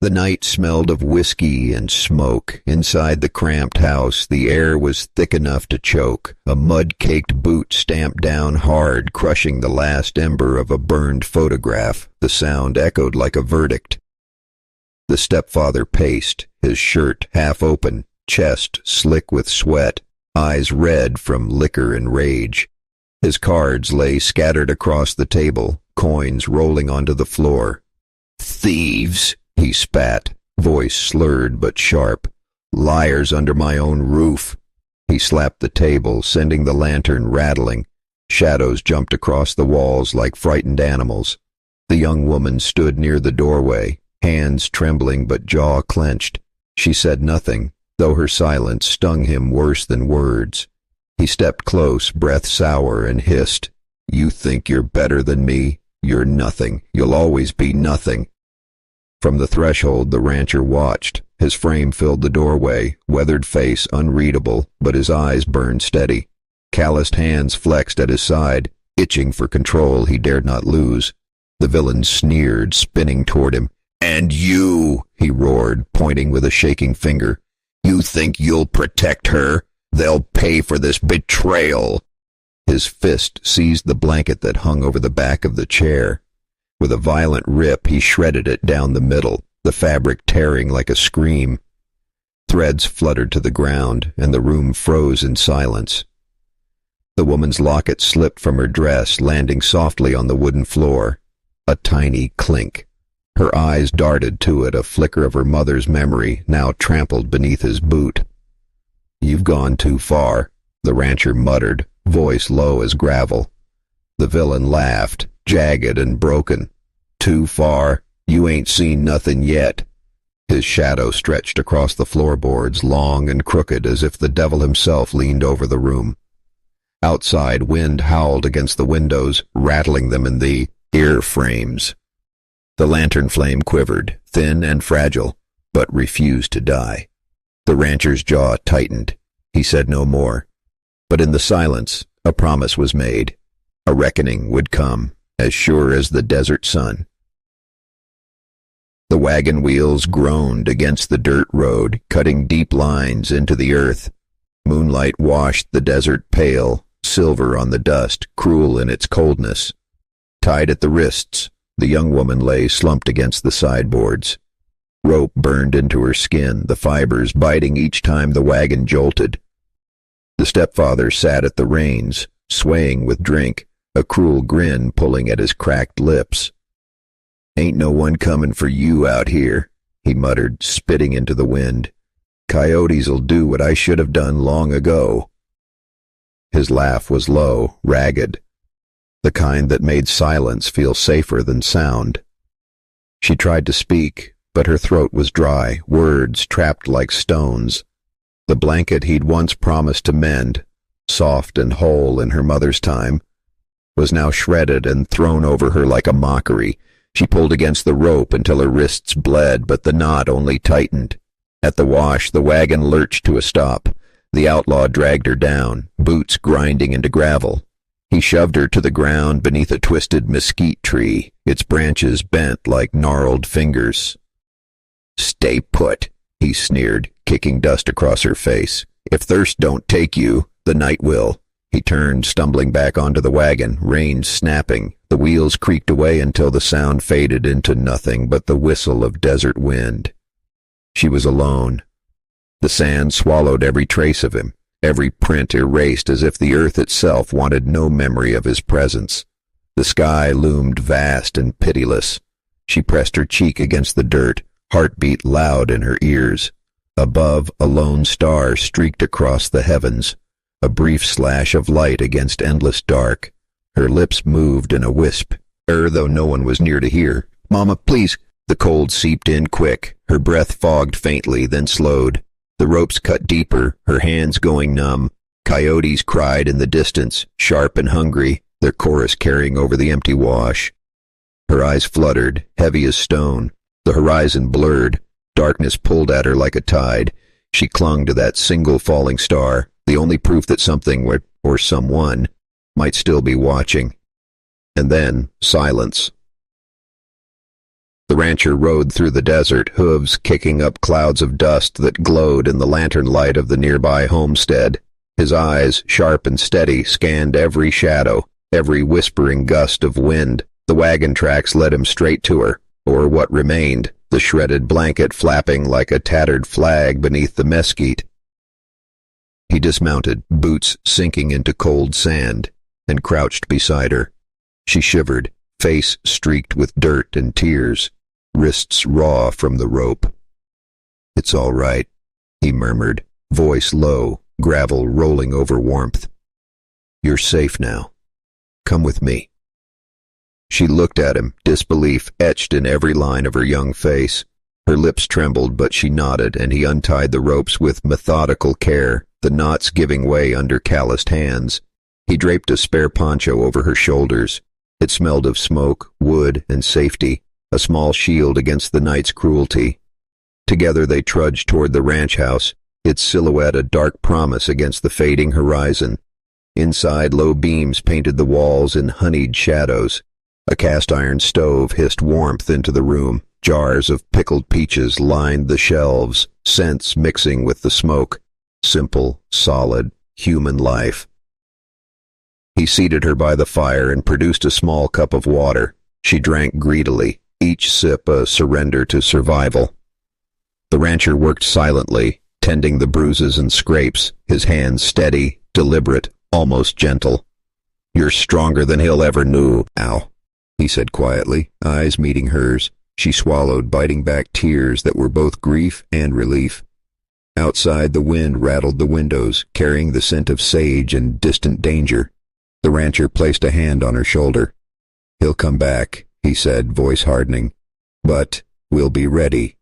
The night smelled of whiskey and smoke. Inside the cramped house, the air was thick enough to choke. A mud-caked boot stamped down hard, crushing the last ember of a burned photograph. The sound echoed like a verdict. The stepfather paced, his shirt half open, chest slick with sweat, eyes red from liquor and rage. His cards lay scattered across the table, coins rolling onto the floor. "Thieves!" he spat, voice slurred but sharp. "Liars under my own roof." He slapped the table, sending the lantern rattling. Shadows jumped across the walls like frightened animals. The young woman stood near the doorway, hands trembling but jaw clenched. She said nothing, though her silence stung him worse than words. He stepped close, breath sour, and hissed, "You think you're better than me? You're nothing. You'll always be nothing." From the threshold the rancher watched. His frame filled the doorway, weathered face unreadable, but his eyes burned steady. Calloused hands flexed at his side, itching for control he dared not lose. The villain sneered, spinning toward him. "And you," he roared, pointing with a shaking finger, "you think you'll protect her? They'll pay for this betrayal." His fist seized the blanket that hung over the back of the chair. With a violent rip, he shredded it down the middle, the fabric tearing like a scream. Threads fluttered to the ground, and the room froze in silence. The woman's locket slipped from her dress, landing softly on the wooden floor. A tiny clink. Her eyes darted to it, a flicker of her mother's memory, now trampled beneath his boot. "You've gone too far," the rancher muttered, voice low as gravel. The villain laughed, jagged and broken. "Too far? You ain't seen nothing yet." His shadow stretched across the floorboards, long and crooked, as if the devil himself leaned over the room. Outside, wind howled against the windows, rattling them in the ear frames. The lantern flame quivered, thin and fragile, but refused to die. The rancher's jaw tightened. He said no more. But in the silence, a promise was made. A reckoning would come, as sure as the desert sun. The wagon wheels groaned against the dirt road, cutting deep lines into the earth. Moonlight washed the desert pale, silver on the dust, cruel in its coldness. Tied at the wrists, the young woman lay slumped against the sideboards. Rope burned into her skin, the fibers biting each time the wagon jolted. The stepfather sat at the reins, swaying with drink, a cruel grin pulling at his cracked lips. "Ain't no one comin' for you out here," he muttered, spitting into the wind. "Coyotes'll do what I should have done long ago." His laugh was low, ragged, the kind that made silence feel safer than sound. She tried to speak, but her throat was dry, words trapped like stones. The blanket he'd once promised to mend, soft and whole in her mother's time, was now shredded and thrown over her like a mockery. She pulled against the rope until her wrists bled, but the knot only tightened. At the wash, the wagon lurched to a stop. The outlaw dragged her down, boots grinding into gravel. He shoved her to the ground beneath a twisted mesquite tree, its branches bent like gnarled fingers. "Stay put," he sneered, kicking dust across her face. "If thirst don't take you, the night will." He turned, stumbling back onto the wagon, reins snapping. The wheels creaked away until the sound faded into nothing but the whistle of desert wind. She was alone. The sand swallowed every trace of him, every print erased as if the earth itself wanted no memory of his presence. The sky loomed vast and pitiless. She pressed her cheek against the dirt, heartbeat loud in her ears. Above, a lone star streaked across the heavens, a brief slash of light against endless dark. Her lips moved in a wisp, though no one was near to hear. "Mama, please." The cold seeped in quick, her breath fogged faintly, then slowed. The ropes cut deeper, her hands going numb. Coyotes cried in the distance, sharp and hungry, their chorus carrying over the empty wash. Her eyes fluttered, heavy as stone. The horizon blurred. Darkness pulled at her like a tide. She clung to that single falling star, the only proof that something or someone might still be watching. And then silence. The rancher rode through the desert, hooves kicking up clouds of dust that glowed in the lantern light of the nearby homestead. His eyes, sharp and steady, scanned every shadow, every whispering gust of wind. The wagon tracks led him straight to her, or what remained, the shredded blanket flapping like a tattered flag beneath the mesquite. He dismounted, boots sinking into cold sand, and crouched beside her. She shivered, face streaked with dirt and tears, wrists raw from the rope. "It's all right," he murmured, voice low, gravel rolling over warmth. "You're safe now. Come with me." She looked at him, disbelief etched in every line of her young face. Her lips trembled, but she nodded, and he untied the ropes with methodical care, the knots giving way under calloused hands. He draped a spare poncho over her shoulders. It smelled of smoke, wood, and safety, a small shield against the night's cruelty. Together they trudged toward the ranch house, its silhouette a dark promise against the fading horizon. Inside, low beams painted the walls in honeyed shadows. A cast-iron stove hissed warmth into the room. Jars of pickled peaches lined the shelves, scents mixing with the smoke. Simple, solid, human life. He seated her by the fire and produced a small cup of water. She drank greedily, each sip a surrender to survival. The rancher worked silently, tending the bruises and scrapes, his hands steady, deliberate, almost gentle. "You're stronger than he'll ever knew, Al," he said quietly, eyes meeting hers. She swallowed, biting back tears that were both grief and relief. Outside, the wind rattled the windows, carrying the scent of sage and distant danger. The rancher placed a hand on her shoulder. "He'll come back," he said, voice hardening. "But we'll be ready."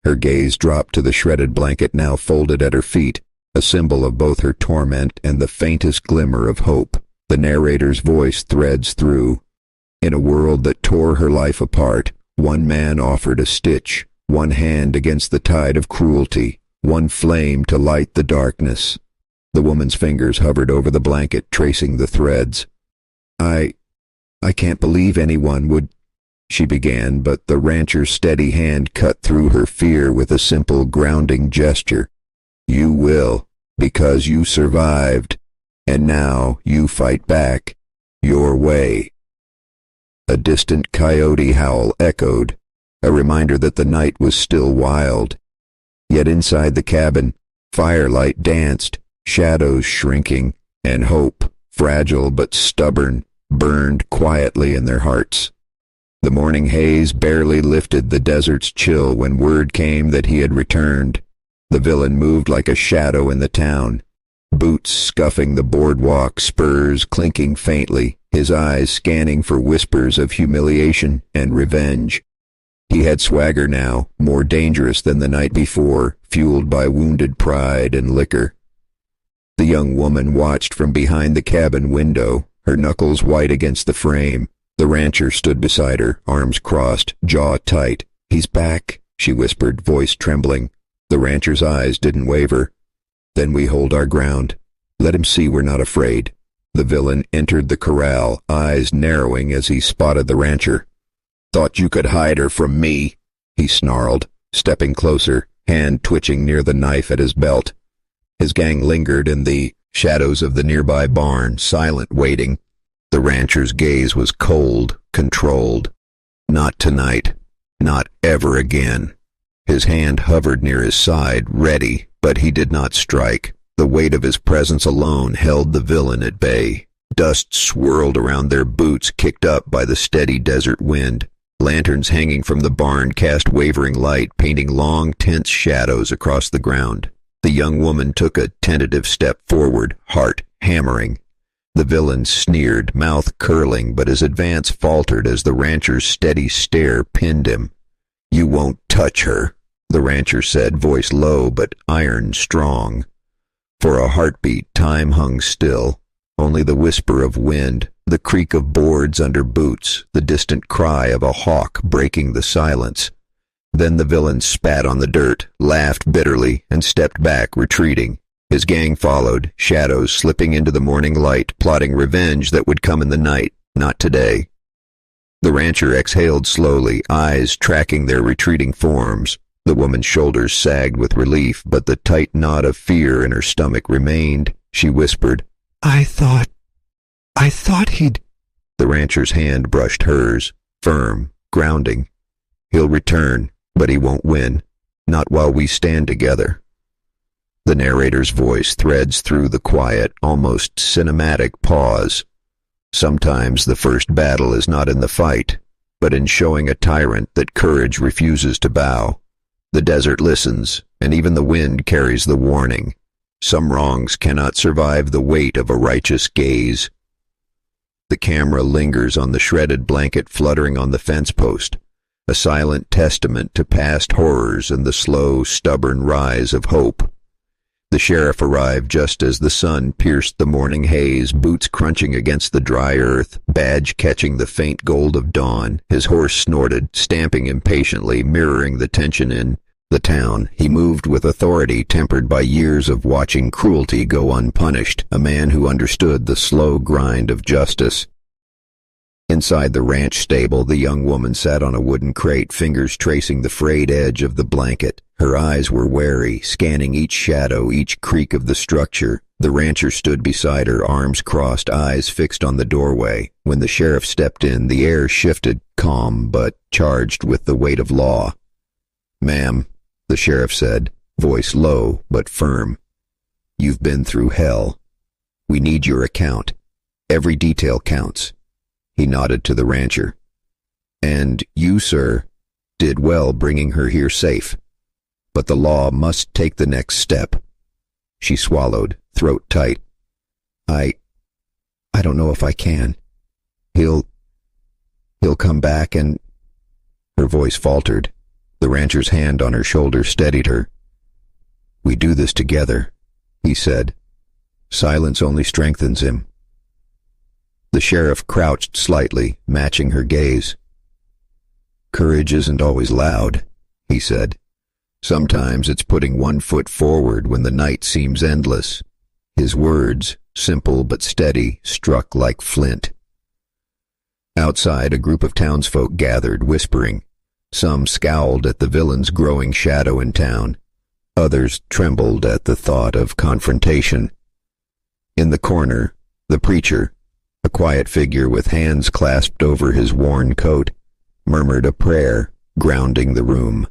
Her gaze dropped to the shredded blanket now folded at her feet, a symbol of both her torment and the faintest glimmer of hope. The narrator's voice threads through. In a world that tore her life apart, one man offered a stitch, one hand against the tide of cruelty, one flame to light the darkness. The woman's fingers hovered over the blanket, tracing the threads. I can't believe anyone would," she began, but the rancher's steady hand cut through her fear with a simple, grounding gesture. "You will, because you survived, and now you fight back, your way." A distant coyote howl echoed, a reminder that the night was still wild. Yet inside the cabin, firelight danced, shadows shrinking, and hope, fragile but stubborn, burned quietly in their hearts. The morning haze barely lifted the desert's chill when word came that he had returned. The villain moved like a shadow in the town, boots scuffing the boardwalk, spurs clinking faintly, his eyes scanning for whispers of humiliation and revenge. He had swagger now, more dangerous than the night before, fueled by wounded pride and liquor. The young woman watched from behind the cabin window, her knuckles white against the frame. The rancher stood beside her, arms crossed, jaw tight. "He's back," she whispered, voice trembling. The rancher's eyes didn't waver. "Then we hold our ground. Let him see we're not afraid." The villain entered the corral, eyes narrowing as he spotted the rancher. "Thought you could hide her from me," he snarled, stepping closer, hand twitching near the knife at his belt. His gang lingered in the shadows of the nearby barn, silent, waiting. The rancher's gaze was cold, controlled. Not tonight. Not ever again. His hand hovered near his side, ready, but he did not strike. The weight of his presence alone held the villain at bay. Dust swirled around their boots, kicked up by the steady desert wind. Lanterns hanging from the barn cast wavering light, painting long, tense shadows across the ground. The young woman took a tentative step forward, heart hammering. The villain sneered, mouth curling, but his advance faltered as the rancher's steady stare pinned him. "You won't touch her," the rancher said, voice low but iron strong. For a heartbeat, time hung still. Only the whisper of wind, the creak of boards under boots, the distant cry of a hawk breaking the silence. Then the villain spat on the dirt, laughed bitterly, and stepped back, retreating. His gang followed, shadows slipping into the morning light, plotting revenge that would come in the night, not today. The rancher exhaled slowly, eyes tracking their retreating forms. The woman's shoulders sagged with relief, but the tight knot of fear in her stomach remained. She whispered, I thought he'd... The rancher's hand brushed hers, firm, grounding. He'll return, but he won't win. Not while we stand together. The narrator's voice threads through the quiet, almost cinematic pause. Sometimes the first battle is not in the fight, but in showing a tyrant that courage refuses to bow. The desert listens, and even the wind carries the warning. Some wrongs cannot survive the weight of a righteous gaze. The camera lingers on the shredded blanket fluttering on the fence post, a silent testament to past horrors and the slow, stubborn rise of hope. The sheriff arrived just as the sun pierced the morning haze, boots crunching against the dry earth, badge catching the faint gold of dawn. His horse snorted, stamping impatiently, mirroring the tension in the town. He moved with authority tempered by years of watching cruelty go unpunished, a man who understood the slow grind of justice. Inside the ranch stable, the young woman sat on a wooden crate, fingers tracing the frayed edge of the blanket. Her eyes were wary, scanning each shadow, each creak of the structure. The rancher stood beside her, arms crossed, eyes fixed on the doorway. When the sheriff stepped in, the air shifted, calm but charged with the weight of law. Ma'am, the sheriff said, voice low but firm. You've been through hell. We need your account. Every detail counts. He nodded to the rancher. And you, sir, did well bringing her here safe. But the law must take the next step. She swallowed, throat tight. I don't know if I can. He'll come back and... Her voice faltered. The rancher's hand on her shoulder steadied her. We do this together, he said. Silence only strengthens him. The sheriff crouched slightly, matching her gaze. Courage isn't always loud, he said. Sometimes it's putting one foot forward when the night seems endless. His words, simple but steady, struck like flint. Outside, a group of townsfolk gathered, whispering. Some scowled at the villain's growing shadow in town. Others trembled at the thought of confrontation. In the corner, the preacher, a quiet figure with hands clasped over his worn coat, murmured a prayer, grounding the room.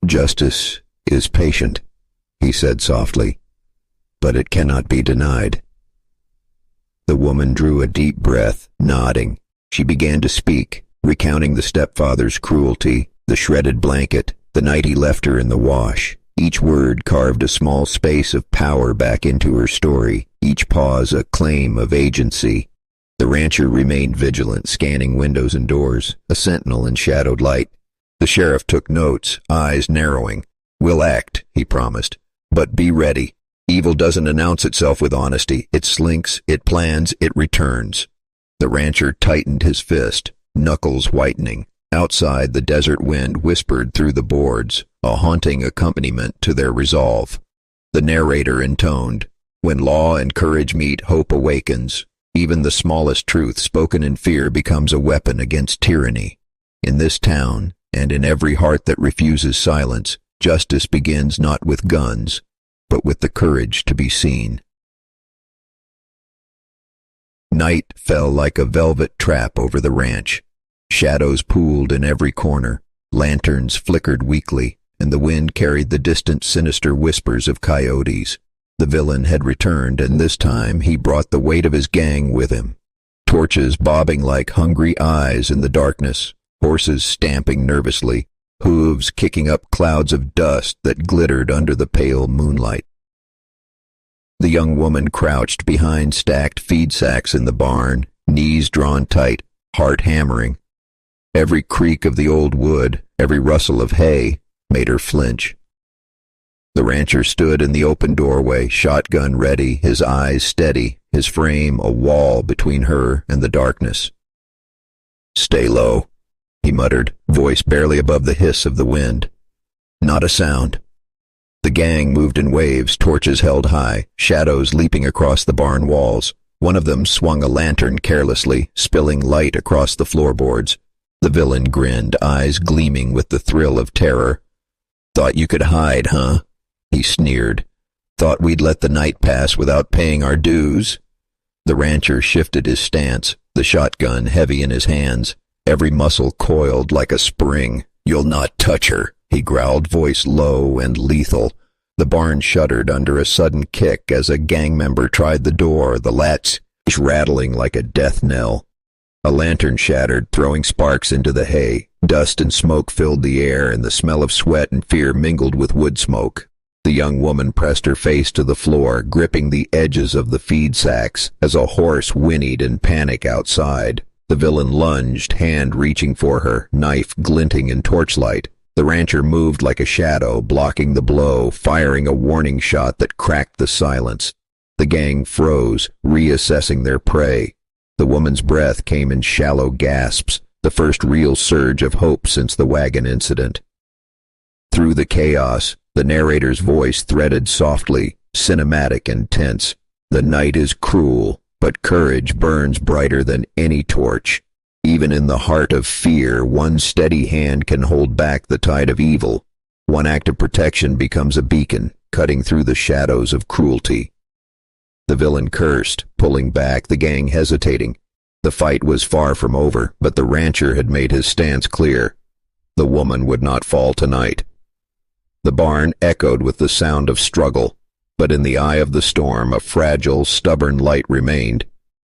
Justice is patient, he said softly, but it cannot be denied. The woman drew a deep breath, nodding. She began to speak, recounting the stepfather's cruelty, the shredded blanket, the night he left her in the wash. Each word carved a small space of power back into her story, each pause a claim of agency. The rancher remained vigilant, scanning windows and doors, a sentinel in shadowed light. The sheriff took notes, eyes narrowing. We'll act, he promised, but be ready. Evil doesn't announce itself with honesty. It slinks, it plans, it returns. The rancher tightened his fist, knuckles whitening. Outside, the desert wind whispered through the boards, a haunting accompaniment to their resolve. The narrator intoned, when law and courage meet, hope awakens. Even the smallest truth spoken in fear becomes a weapon against tyranny. In this town, and in every heart that refuses silence, justice begins not with guns, but with the courage to be seen. Night fell like a velvet trap over the ranch. Shadows pooled in every corner, lanterns flickered weakly, and the wind carried the distant sinister whispers of coyotes. The villain had returned, and this time he brought the weight of his gang with him. Torches bobbing like hungry eyes in the darkness, horses stamping nervously, hooves kicking up clouds of dust that glittered under the pale moonlight. The young woman crouched behind stacked feed sacks in the barn, knees drawn tight, heart hammering. Every creak of the old wood, every rustle of hay, made her flinch. The rancher stood in the open doorway, shotgun ready, his eyes steady, his frame a wall between her and the darkness. "Stay low," he muttered, voice barely above the hiss of the wind. Not a sound. The gang moved in waves, torches held high, shadows leaping across the barn walls. One of them swung a lantern carelessly, spilling light across the floorboards. The villain grinned, eyes gleaming with the thrill of terror. "Thought you could hide, huh?" he sneered. "Thought we'd let the night pass without paying our dues?" The rancher shifted his stance, the shotgun heavy in his hands, every muscle coiled like a spring. "You'll not touch her," he growled, voice low and lethal. The barn shuddered under a sudden kick as a gang member tried the door, the latch rattling like a death knell. A lantern shattered, throwing sparks into the hay. Dust and smoke filled the air, and the smell of sweat and fear mingled with wood smoke. The young woman pressed her face to the floor, gripping the edges of the feed sacks, as a horse whinnied in panic outside. The villain lunged, hand reaching for her, knife glinting in torchlight. The rancher moved like a shadow, blocking the blow, firing a warning shot that cracked the silence. The gang froze, reassessing their prey. The woman's breath came in shallow gasps, the first real surge of hope since the wagon incident. Through the chaos, the narrator's voice threaded softly, cinematic and tense. "The night is cruel, but courage burns brighter than any torch. Even in the heart of fear, one steady hand can hold back the tide of evil. One act of protection becomes a beacon, cutting through the shadows of cruelty." The villain cursed, pulling back, the gang hesitating. The fight was far from over, but the rancher had made his stance clear. The woman would not fall tonight. The barn echoed with the sound of struggle, but in the eye of the storm a fragile, stubborn light remained.